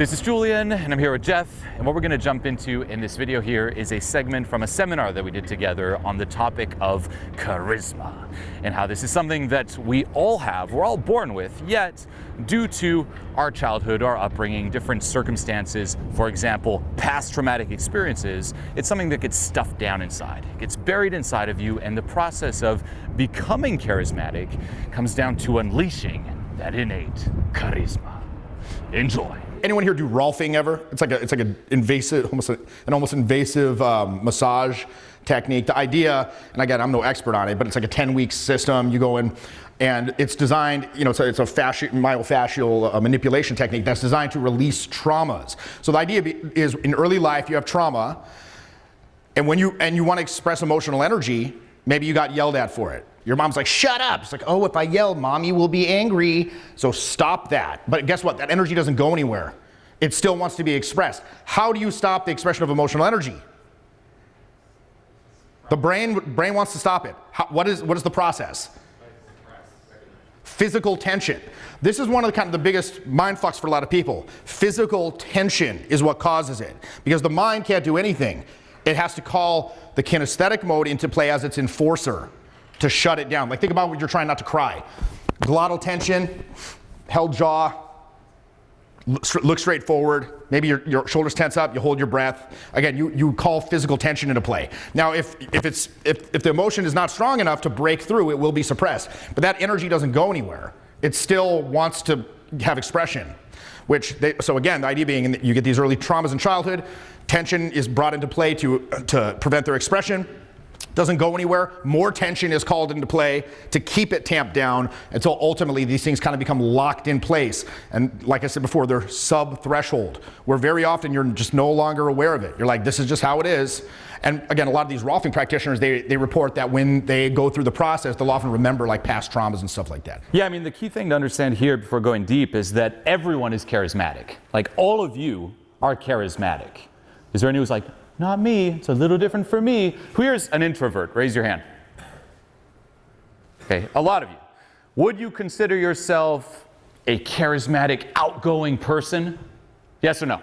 This is Julien, and I'm here with Jeff, and what we're going to jump into in this video here is a segment from a seminar that we did together on the topic of charisma, and how this is something that we all have, we're all born with, yet due to our childhood, our upbringing, different circumstances, for example, past traumatic experiences, it's something that gets stuffed down inside, gets buried inside of you, and the process of becoming charismatic comes down to unleashing that innate charisma. Enjoy. Anyone here do Rolfing ever? It's like an invasive, almost invasive massage technique. The idea, and again, I'm no expert on it, but it's like a 10-week system. You go in, and it's designed, it's a myofascial manipulation technique that's designed to release traumas. So the idea is, in early life, you have trauma, and when you want to express emotional energy, maybe you got yelled at for it. Your mom's like, shut up. It's like, oh, if I yell, mommy will be angry. So stop that. But guess what? That energy doesn't go anywhere. It still wants to be expressed. How do you stop the expression of emotional energy? The brain wants to stop it. What is the process? Physical tension. This is one of the biggest mind fucks for a lot of people. Physical tension is what causes it. Because the mind can't do anything. It has to call the kinesthetic mode into play as its enforcer to shut it down. Like, think about when you're trying not to cry. Glottal tension, held jaw, look straight forward. Maybe your shoulders tense up, you hold your breath. Again, you call physical tension into play. Now, if the emotion is not strong enough to break through, it will be suppressed. But that energy doesn't go anywhere. It still wants to have expression. So again, the idea being that you get these early traumas in childhood, tension is brought into play to prevent their expression. Doesn't go anywhere. More tension is called into play to keep it tamped down until ultimately these things kind of become locked in place. And like I said before, they're sub-threshold, where very often you're just no longer aware of it. You're like, this is just how it is. And again, a lot of these Rolfing practitioners, they report that when they go through the process, they'll often remember like past traumas and stuff like that. Yeah, I mean, the key thing to understand here before going deep is that everyone is charismatic. Like, all of you are charismatic. Is there anyone who's like, not me, it's a little different for me? Who here's an introvert? Raise your hand. Okay, a lot of you. Would you consider yourself a charismatic, outgoing person? Yes or no?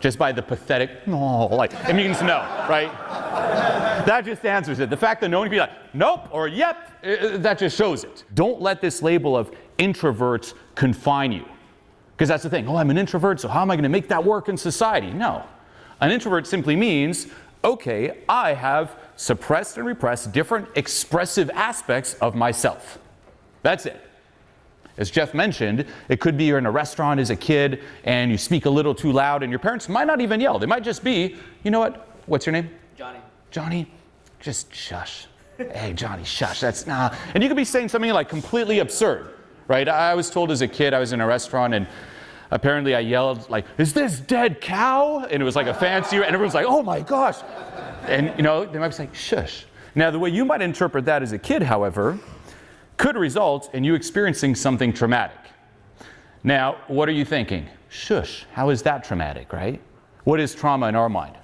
Just by the pathetic, it means no, right? That just answers it. The fact that no one can be like, nope, or yep, that just shows it. Don't let this label of introvert confine you. Because that's the thing, I'm an introvert, so how am I going to make that work in society? No. An introvert simply means, okay, I have suppressed and repressed different expressive aspects of myself. That's it. As Jeff mentioned, it could be you're in a restaurant as a kid and you speak a little too loud and your parents might not even yell. They might just be, you know what? What's your name? Johnny. Johnny, just shush. Hey, Johnny, shush. That's nah. And you could be saying something like completely absurd, right? I was told as a kid, I was in a restaurant and apparently I yelled like, is this dead cow? And it was like a fancy, and everyone's like, oh my gosh. And they might be saying, shush. Now the way you might interpret that as a kid, however, could result in you experiencing something traumatic. Now, what are you thinking? Shush, how is that traumatic, right? What is trauma in our mind?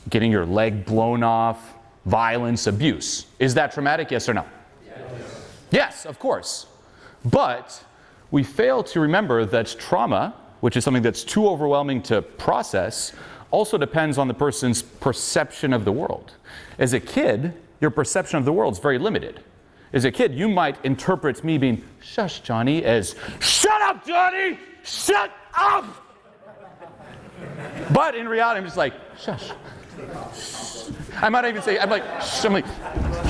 Getting your leg blown off, violence, abuse. Is that traumatic, yes or no? Yes. Yes, of course. But we fail to remember that trauma, which is something that's too overwhelming to process, also depends on the person's perception of the world. As a kid, your perception of the world is very limited. As a kid, you might interpret me being, shush, Johnny, as, shut up, Johnny! Shut up! But in reality, I'm just like, shush. I might even say, I'm like,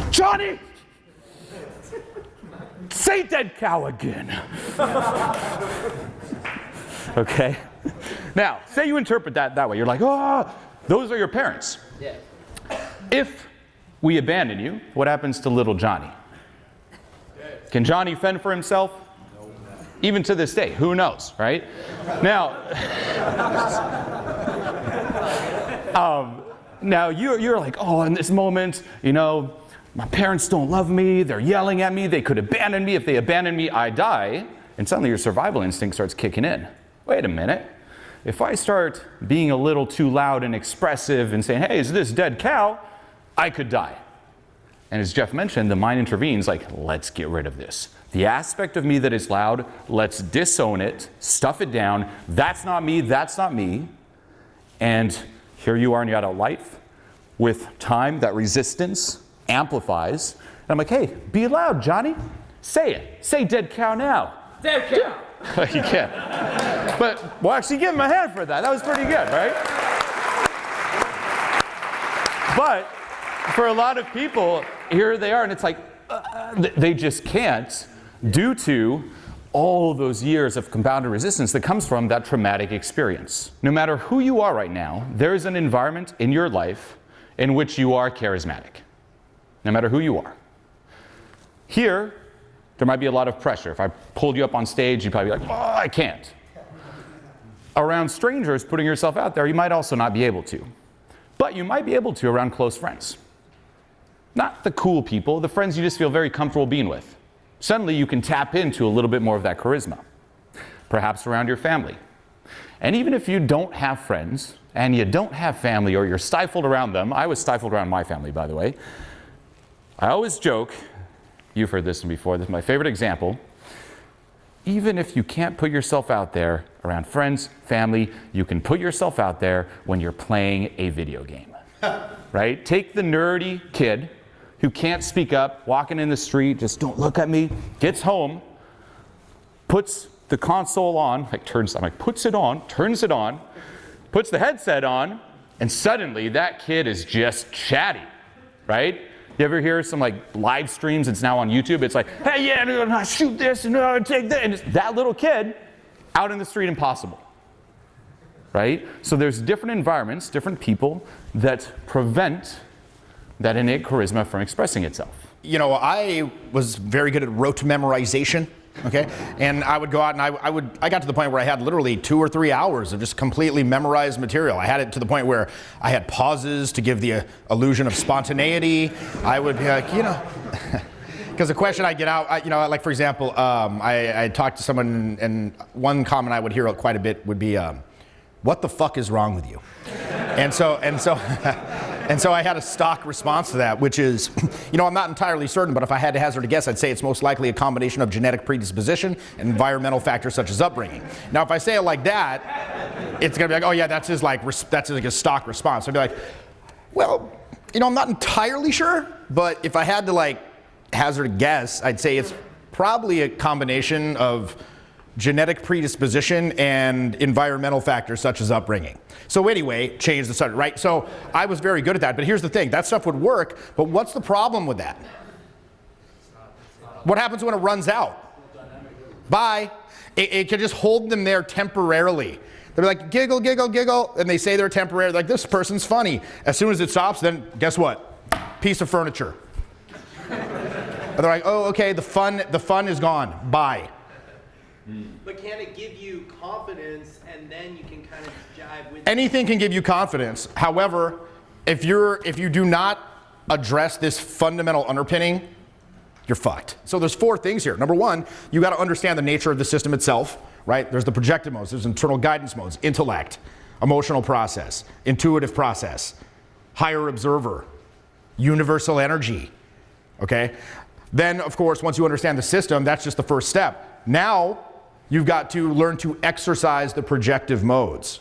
Johnny! Say dead cow again. Okay? Now, say you interpret that way. You're like, those are your parents. Yeah. If we abandon you, what happens to little Johnny? Can Johnny fend for himself? No. Even to this day, who knows, right? Now, you're like, in this moment, my parents don't love me, they're yelling at me, they could abandon me. If they abandon me, I die. And suddenly your survival instinct starts kicking in. Wait a minute. If I start being a little too loud and expressive and saying, hey, is this dead cow? I could die. And as Jeff mentioned, the mind intervenes like, let's get rid of this. The aspect of me that is loud, let's disown it, stuff it down. That's not me, that's not me. And here you are in your adult life. With time, that resistance amplifies. And I'm like, hey, be loud, Johnny. Say it. Say dead cow now. Dead cow. You can't. But we'll actually give him a hand for that. That was pretty good, right? But for a lot of people, here they are, and it's like, they just can't, due to all those years of compounded resistance that comes from that traumatic experience. No matter who you are right now, there is an environment in your life in which you are charismatic. No matter who you are. Here, there might be a lot of pressure. If I pulled you up on stage, you'd probably be like, oh, I can't. Around strangers, putting yourself out there, you might also not be able to. But you might be able to around close friends. Not the cool people, the friends you just feel very comfortable being with. Suddenly you can tap into a little bit more of that charisma. Perhaps around your family. And even if you don't have friends, and you don't have family, or you're stifled around them, I was stifled around my family, by the way. I always joke, you've heard this one before, this is my favorite example. Even if you can't put yourself out there around friends, family, you can put yourself out there when you're playing a video game. Right? Take the nerdy kid who can't speak up, walking in the street, just don't look at me, gets home, puts the console on, puts it on, turns it on, puts the headset on, and suddenly that kid is just chatty, right? You ever hear some like live streams, it's now on YouTube, it's like, hey, yeah, no, shoot this, and no, take that, and it's that little kid out in the street, impossible, right? So there's different environments, different people that prevent that innate charisma from expressing itself. You know, I was very good at rote memorization, okay? And I would go out and I got to the point where I had literally 2 or 3 hours of just completely memorized material. I had it to the point where I had pauses to give the illusion of spontaneity. I would be like, you know, because the question I get out, like for example, I talked to someone and one comment I would hear quite a bit would be, what the fuck is wrong with you? And so I had a stock response to that, which is, I'm not entirely certain, but if I had to hazard a guess, I'd say it's most likely a combination of genetic predisposition and environmental factors such as upbringing. Now, if I say it like that, it's gonna be like, oh yeah, that's like a stock response. I'd be like, well, I'm not entirely sure, but if I had to like hazard a guess, I'd say it's probably a combination of genetic predisposition and environmental factors such as upbringing. So anyway, change the subject, right? So I was very good at that, but here's the thing, that stuff would work, but what's the problem with that? What happens when it runs out? Bye. It can just hold them there temporarily. They're like, giggle, giggle, giggle, and they say they're temporary, like this person's funny. As soon as it stops, then guess what? Piece of furniture. And they're like, oh, okay, the fun is gone, bye. But can it give you confidence and then you can kind of jive with Anything can give you confidence. However, if you do not address this fundamental underpinning, you're fucked. So there's 4 things here. Number 1, you got to understand the nature of the system itself, right? There's the projective modes, there's internal guidance modes, intellect, emotional process, intuitive process, higher observer, universal energy, okay? Then, of course, once you understand the system, that's just the first step. Now, you've got to learn to exercise the projective modes.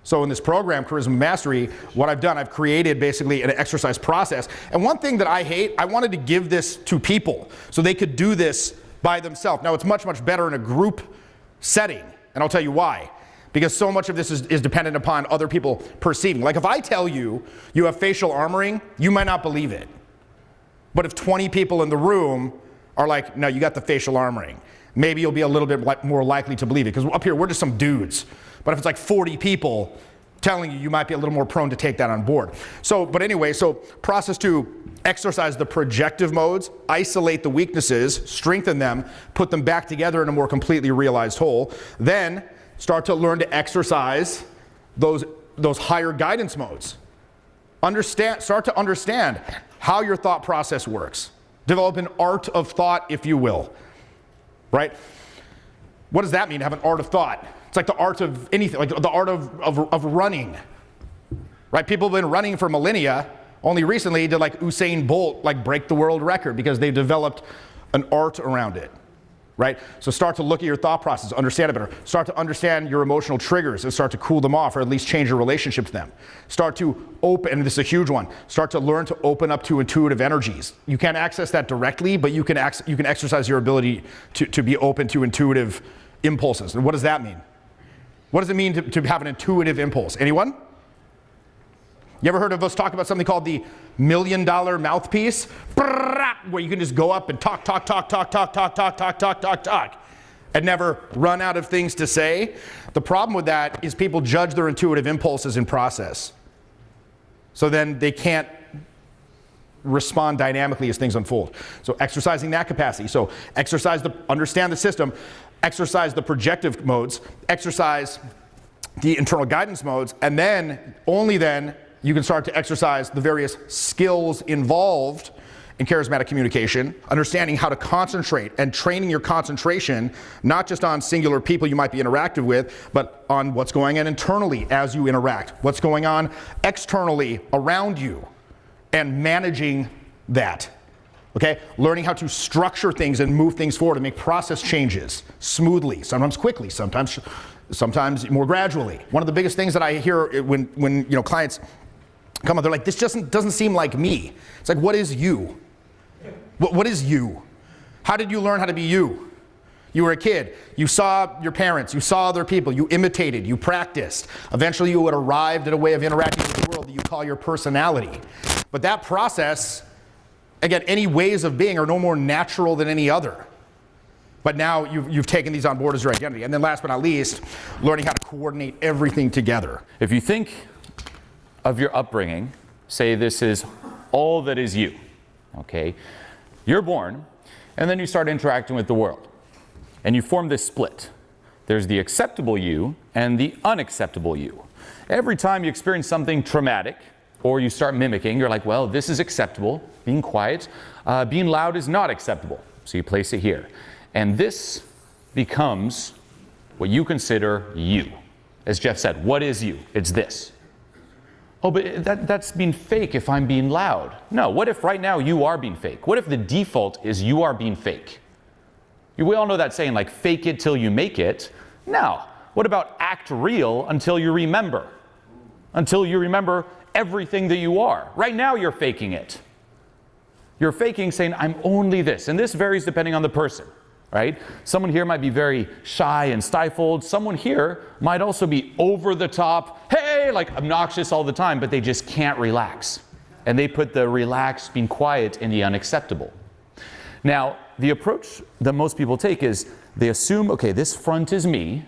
So in this program, Charisma Mastery, what I've done, I've created basically an exercise process. And one thing that I hate, I wanted to give this to people so they could do this by themselves. Now it's much, much better in a group setting, and I'll tell you why. Because so much of this is dependent upon other people perceiving. Like if I tell you you have facial armoring, you might not believe it. But if 20 people in the room are like, no, you got the facial armoring, maybe you'll be a little bit more likely to believe it. Because up here, we're just some dudes. But if it's like 40 people telling you, you might be a little more prone to take that on board. So process 2, exercise the projective modes, isolate the weaknesses, strengthen them, put them back together in a more completely realized whole. Then start to learn to exercise those higher guidance modes. Start to understand how your thought process works. Develop an art of thought, if you will. Right? What does that mean, to have an art of thought? It's like the art of anything, like the art of running. Right? People have been running for millennia. Only recently did like Usain Bolt like break the world record because they've developed an art around it, right? So start to look at your thought process, understand it better. Start to understand your emotional triggers and start to cool them off or at least change your relationship to them. Start to open, and this is a huge one, start to learn to open up to intuitive energies. You can't access that directly, but you can exercise your ability to be open to intuitive impulses. And what does that mean? What does it mean to have an intuitive impulse? Anyone? You ever heard of us talk about something called the $1 million mouthpiece? Where you can just go up and talk, and never run out of things to say? The problem with that is people judge their intuitive impulses in process. So then they can't respond dynamically as things unfold. So exercising that capacity. So understand the system, exercise the projective modes, exercise the internal guidance modes, and then, only then, you can start to exercise the various skills involved in charismatic communication, understanding how to concentrate and training your concentration, not just on singular people you might be interactive with, but on what's going on internally as you interact, what's going on externally around you, and managing that. Okay? Learning how to structure things and move things forward and make process changes smoothly, sometimes quickly, sometimes more gradually. One of the biggest things that I hear when clients come up, they're like, this just doesn't seem like me. It's like, what is you? What is you? How did you learn how to be you? You were a kid. You saw your parents. You saw other people. You imitated. You practiced. Eventually you would arrive at a way of interacting with the world that you call your personality. But that process, again, any ways of being are no more natural than any other. But now you've taken these on board as your identity. And then last but not least, learning how to coordinate everything together. If you think of your upbringing, say this is all that is you, okay? You're born, and then you start interacting with the world. And you form this split. There's the acceptable you and the unacceptable you. Every time you experience something traumatic, or you start mimicking, you're like, well, this is acceptable, being quiet. Being loud is not acceptable. So you place it here. And this becomes what you consider you. As Jeff said, what is you? It's this. Oh, but that's being fake if I'm being loud. No, what if right now you are being fake? What if the default is you are being fake? We all know that saying, like, fake it till you make it. No. What about act real until you remember? Until you remember everything that you are. Right now you're faking it. You're faking saying, I'm only this. And this varies depending on the person, right? Someone here might be very shy and stifled. Someone here might also be over the top, hey, like obnoxious all the time, but they just can't relax. And they put the relaxed, being quiet in the unacceptable. Now, the approach that most people take is they assume, okay, this front is me,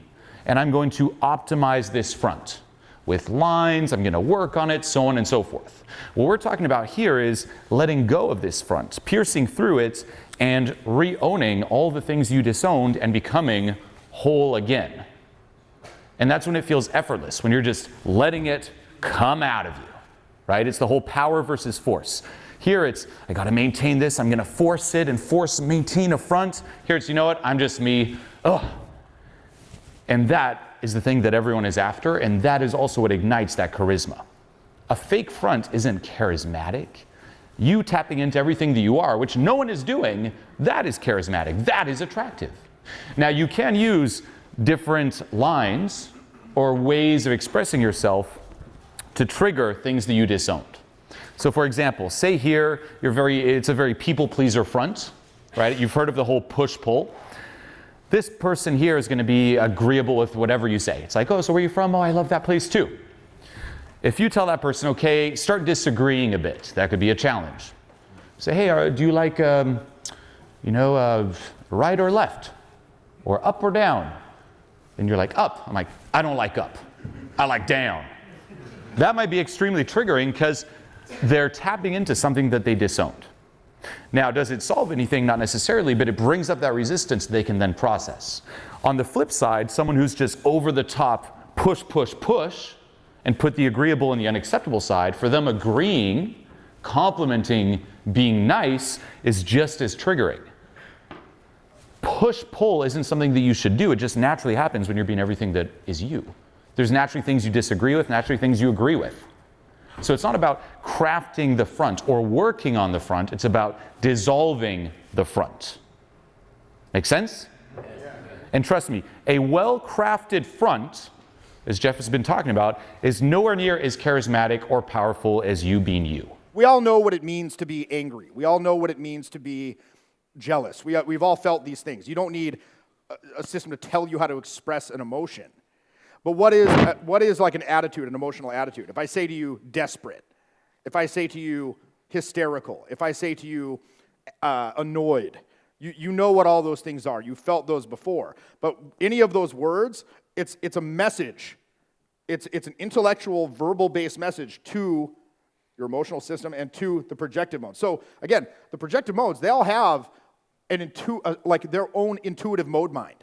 and I'm going to optimize this front with lines, I'm going to work on it, so on and so forth. What we're talking about here is letting go of this front, piercing through it, and re-owning all the things you disowned and becoming whole again. And that's when it feels effortless, when you're just letting it come out of you, right? It's the whole power versus force. Here it's, I got to maintain this, I'm going to force it and maintain a front. Here it's, you know what, I'm just me. Ugh. And that is the thing that everyone is after, and that is also what ignites that charisma. A fake front isn't charismatic. You tapping into everything that you are, which no one is doing, that is charismatic, that is attractive. Now you can use different lines or ways of expressing yourself to trigger things that you disowned. So for example, say here, it's a very people pleaser front, right? You've heard of the whole push-pull. This person here is going to be agreeable with whatever you say. It's like, oh, so where are you from? Oh, I love that place too. If you tell that person, okay, start disagreeing a bit, that could be a challenge. Say, hey, do you like, right or left? Or up or down? And you're like, up. I'm like, I don't like up. I like down. That might be extremely triggering because they're tapping into something that they disowned. Now, does it solve anything? Not necessarily, but it brings up that resistance they can then process. On the flip side, someone who's just over the top, push, and put the agreeable and the unacceptable side, for them agreeing, complimenting, being nice is just as triggering. Push-pull isn't something that you should do. It just naturally happens when you're being everything that is you. There's naturally things you disagree with, naturally things you agree with. So it's not about crafting the front or working on the front, it's about dissolving the front. Make sense? And trust me, a well-crafted front, as Jeff has been talking about, is nowhere near as charismatic or powerful as you being you. We all know what it means to be angry. We all know what it means to be jealous. We've all felt these things. You don't need a system to tell you how to express an emotion. But what is like an attitude, an emotional attitude? If I say to you desperate, if I say to you hysterical, if I say to you annoyed, you know what all those things are. You felt those before. But any of those words, it's a message. It's an intellectual, verbal-based message to your emotional system and to the projective mode. So again, the projective modes, they all have like their own intuitive mode mind.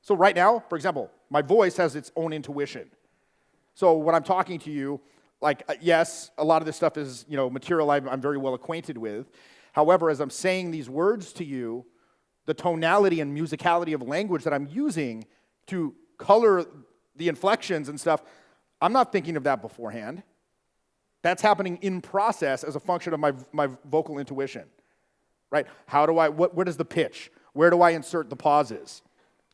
So right now, for example, my voice has its own intuition. So when I'm talking to you, like yes, a lot of this stuff is material I'm very well acquainted with. However, as I'm saying these words to you, the tonality and musicality of language that I'm using to color the inflections and stuff, I'm not thinking of that beforehand. That's happening in process as a function of my vocal intuition, right? What is the pitch? Where do I insert the pauses?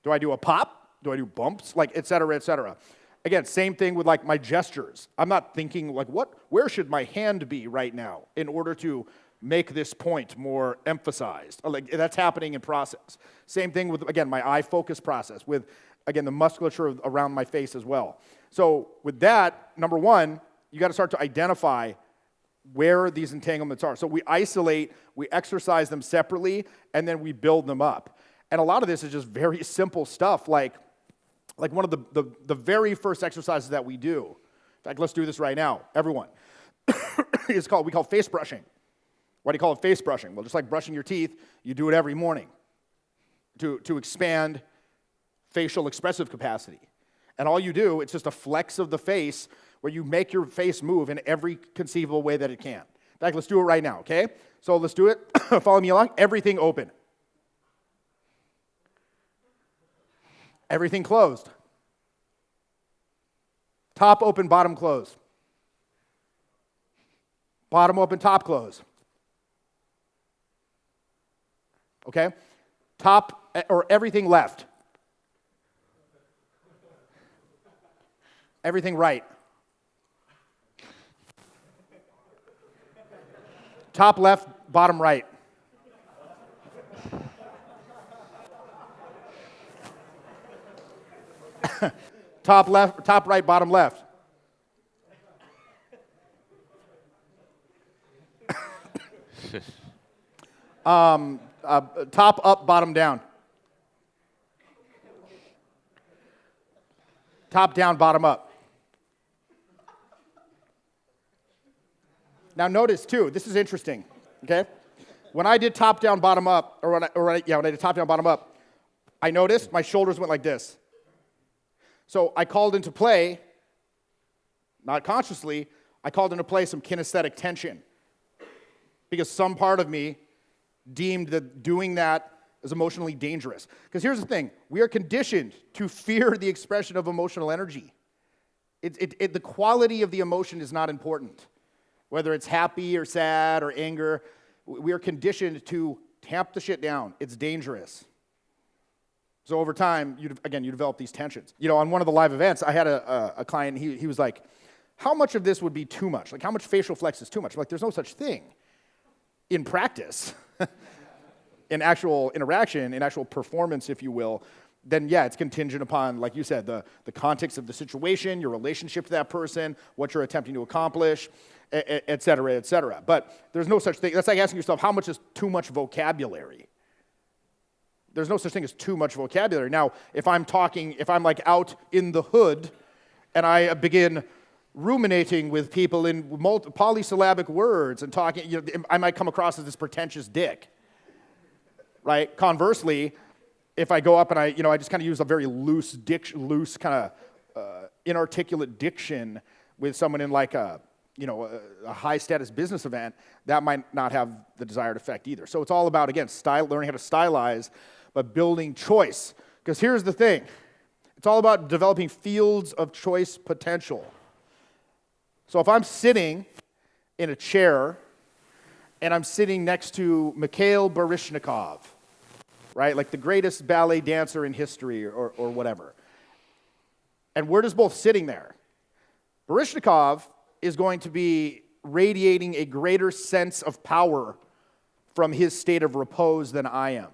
Do I do a pop? Do I do bumps? Like, et cetera, et cetera. Again, same thing with like my gestures. I'm not thinking like, where should my hand be right now in order to make this point more emphasized? Like, that's happening in process. Same thing with, again, my eye focus process with, again, the musculature around my face as well. So with that, number one, you got to start to identify where these entanglements are. So we isolate, we exercise them separately, and then we build them up. And a lot of this is just very simple stuff, like one of the very first exercises that we do. In fact, let's do this right now, everyone. We call face brushing. Why do you call it face brushing? Well, just like brushing your teeth, you do it every morning to expand facial expressive capacity. And all you do, it's just a flex of the face where you make your face move in every conceivable way that it can. In fact, let's do it right now, okay? So let's do it. Follow me along. Everything open. Everything closed. Top open, bottom closed. Bottom open, top closed. Okay? Top or everything left. Everything right. Top left, bottom right. Top left, top right, bottom left. Top up, bottom down. Top down, bottom up. Now notice too, this is interesting, okay? When I did top down, bottom up, when I did top down, bottom up, I noticed my shoulders went like this. So I called into play, not consciously, I called into play some kinesthetic tension because some part of me deemed that doing that is emotionally dangerous. Because here's the thing, we are conditioned to fear the expression of emotional energy. The quality of the emotion is not important. Whether it's happy or sad or anger, we are conditioned to tamp the shit down. It's dangerous. So over time, you develop these tensions. On one of the live events, I had a client, he was like, how much of this would be too much? Like, how much facial flex is too much? Like, there's no such thing in practice, in actual interaction, in actual performance, if you will. Then yeah, it's contingent upon, like you said, the context of the situation, your relationship to that person, what you're attempting to accomplish, et cetera, et cetera. But there's no such thing. That's like asking yourself, how much is too much vocabulary? There's no such thing as too much vocabulary. Now, if I'm like out in the hood and I begin ruminating with people in polysyllabic words and talking, I might come across as this pretentious dick, right? Conversely, if I go up and I just kind of use a very loose kind of inarticulate diction with someone in like a high status business event, that might not have the desired effect either. So it's all about, again, learning how to stylize, but building choice. Because here's the thing, it's all about developing fields of choice potential. So if I'm sitting in a chair and I'm sitting next to Mikhail Baryshnikov, right, like the greatest ballet dancer in history or whatever, and we're just both sitting there, Baryshnikov is going to be radiating a greater sense of power from his state of repose than I am,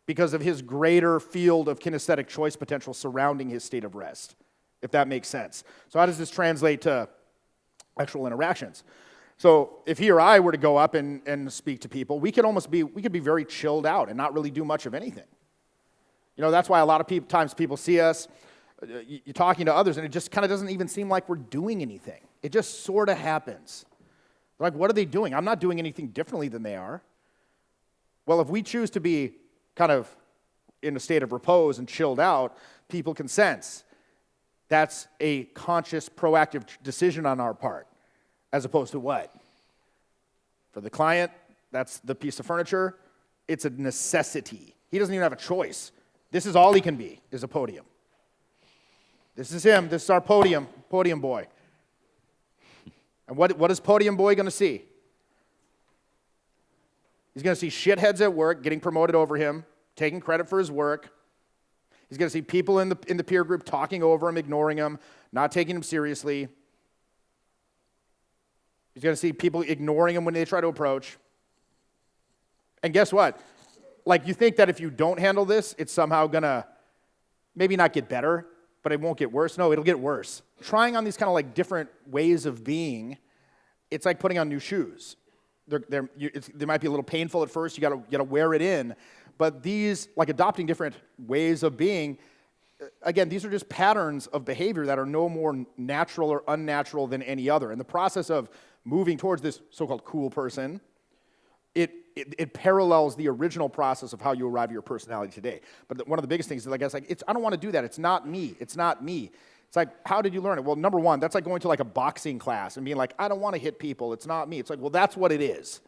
because of his greater field of kinesthetic choice potential surrounding his state of rest, if that makes sense. So how does this translate to actual interactions? So if he or I were to go up and speak to people, we could be very chilled out and not really do much of anything. You know, that's why a lot of times people see us, you're talking to others, and it just kind of doesn't even seem like we're doing anything. It just sort of happens. They're like, what are they doing? I'm not doing anything differently than they are. Well, if we choose to be kind of in a state of repose and chilled out, people can sense that's a conscious, proactive decision on our part, as opposed to what? For the client, that's the piece of furniture. It's a necessity. He doesn't even have a choice. This is all he can be, is a podium. This is him. This is our podium boy. And what is podium boy going to see? He's going to see shitheads at work getting promoted over him, taking credit for his work. He's going to see people in the peer group talking over him, ignoring him, not taking him seriously. He's going to see people ignoring him when they try to approach. And guess what? Like, you think that if you don't handle this, it's somehow going to maybe not get better, but it won't get worse. No, it'll get worse. Trying on these kind of like different ways of being, it's like putting on new shoes. They might be a little painful at first. You got to wear it in. But these, like adopting different ways of being, again, these are just patterns of behavior that are no more natural or unnatural than any other. And the process of moving towards this so-called cool person, it parallels the original process of how you arrive at your personality today. But one of the biggest things is, I guess, I don't want to do that. It's not me. It's not me. It's like, how did you learn it? Well, number one, that's like going to like a boxing class and being like, I don't want to hit people. It's not me. It's like, well, that's what it is.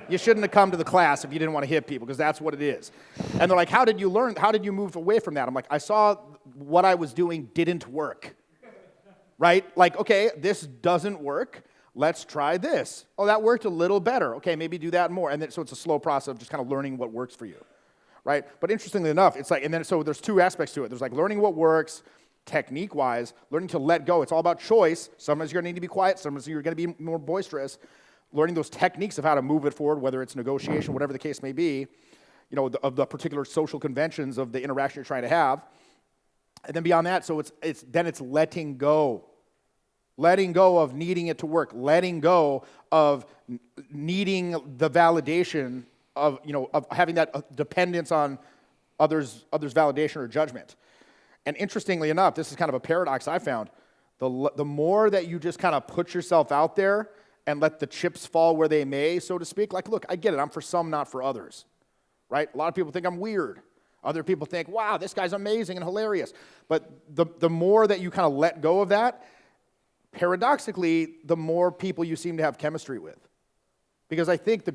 You shouldn't have come to the class if you didn't want to hit people, because that's what it is. And they're like, how did you learn? How did you move away from that? I'm like, I saw what I was doing didn't work. Right? Like, okay, this doesn't work. Let's try this. Oh, that worked a little better. Okay, maybe do that more. And then, so it's a slow process of just kind of learning what works for you. Right? But interestingly enough, it's like, and then so there's two aspects to it. There's like learning what works, technique-wise, learning to let go. It's all about choice. Sometimes you're going to need to be quiet. Sometimes you're going to be more boisterous. Learning those techniques of how to move it forward, whether it's negotiation, whatever the case may be, you know, of the particular social conventions of the interaction you're trying to have. And then beyond that, so it's letting go. Letting go of needing it to work. Letting go of needing the validation of, you know, of having that dependence on others' validation or judgment. And interestingly enough, this is kind of a paradox I found. The more that you just kind of put yourself out there and let the chips fall where they may, so to speak. Like, look, I get it. I'm for some, not for others. Right? A lot of people think I'm weird. Other people think, wow, this guy's amazing and hilarious. But the more that you kind of let go of that, paradoxically, the more people you seem to have chemistry with. Because I think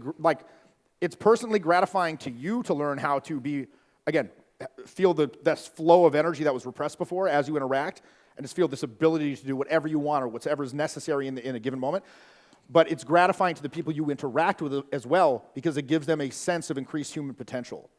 it's personally gratifying to you to learn how to be, again, feel that flow of energy that was repressed before as you interact, and just feel this ability to do whatever you want or whatever is necessary in a given moment. But it's gratifying to the people you interact with as well, because it gives them a sense of increased human potential,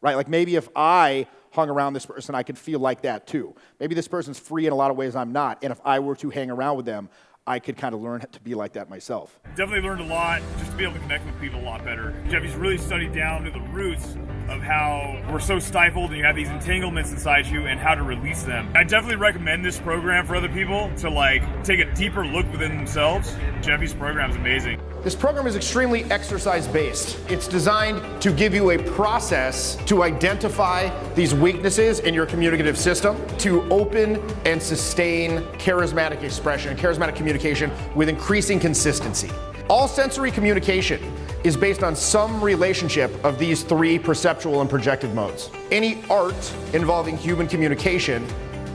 right? Like, maybe if I hung around this person, I could feel like that too. Maybe this person's free in a lot of ways I'm not, and if I were to hang around with them, I could kind of learn to be like that myself. Definitely learned a lot, just to be able to connect with people a lot better. Jeffy's really studied down to the roots of how we're so stifled and you have these entanglements inside you and how to release them. I definitely recommend this program for other people to take a deeper look within themselves. Jeffy's program is amazing. This program is extremely exercise-based. It's designed to give you a process to identify these weaknesses in your communicative system, to open and sustain charismatic expression, charismatic communication with increasing consistency. All sensory communication is based on some relationship of these three perceptual and projective modes. Any art involving human communication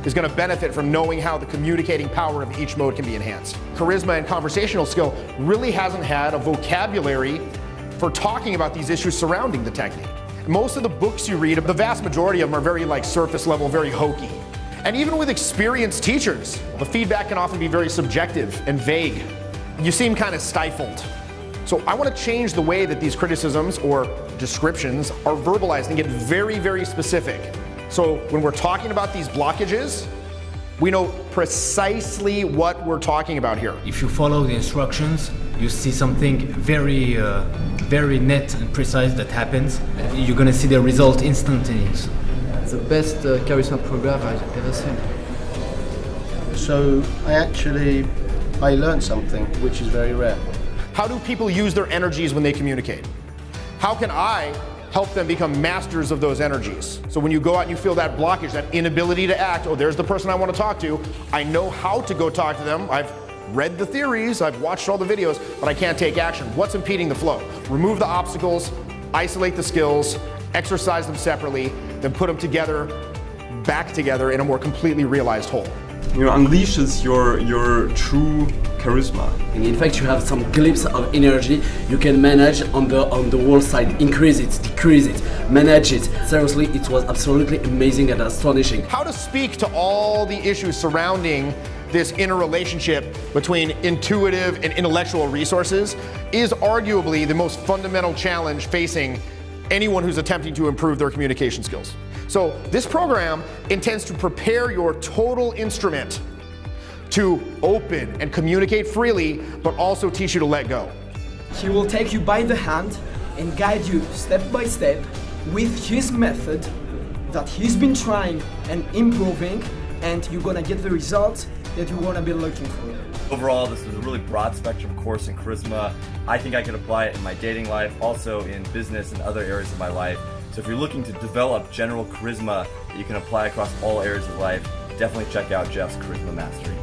is going to benefit from knowing how the communicating power of each mode can be enhanced. Charisma and conversational skill really hasn't had a vocabulary for talking about these issues surrounding the technique. Most of the books you read, the vast majority of them are very surface level, very hokey. And even with experienced teachers, the feedback can often be very subjective and vague. You seem kind of stifled. So I want to change the way that these criticisms or descriptions are verbalized and get very, very specific. So when we're talking about these blockages, we know precisely what we're talking about here. If you follow the instructions, you see something very, very net and precise that happens. You're gonna see the result instantaneous. The best charisma program I've ever seen. So I learned something which is very rare. How do people use their energies when they communicate? How can I help them become masters of those energies? So when you go out and you feel that blockage, that inability to act, oh, there's the person I want to talk to. I know how to go talk to them. I've read the theories, I've watched all the videos, but I can't take action. What's impeding the flow? Remove the obstacles, isolate the skills, exercise them separately, then put them together, back together in a more completely realized whole. Unleashes your true charisma. And in fact, you have some glimpse of energy you can manage on the wall side. Increase it, decrease it, manage it. Seriously, it was absolutely amazing and astonishing. How to speak to all the issues surrounding this interrelationship between intuitive and intellectual resources is arguably the most fundamental challenge facing anyone who's attempting to improve their communication skills. So this program intends to prepare your total instrument to open and communicate freely, but also teach you to let go. He will take you by the hand and guide you step by step with his method that he's been trying and improving, and you're gonna get the results that you wanna be looking for. Overall, this is a really broad spectrum course in charisma. I think I can apply it in my dating life, also in business and other areas of my life. So if you're looking to develop general charisma that you can apply across all areas of life, definitely check out Jeff's Charisma Mastery.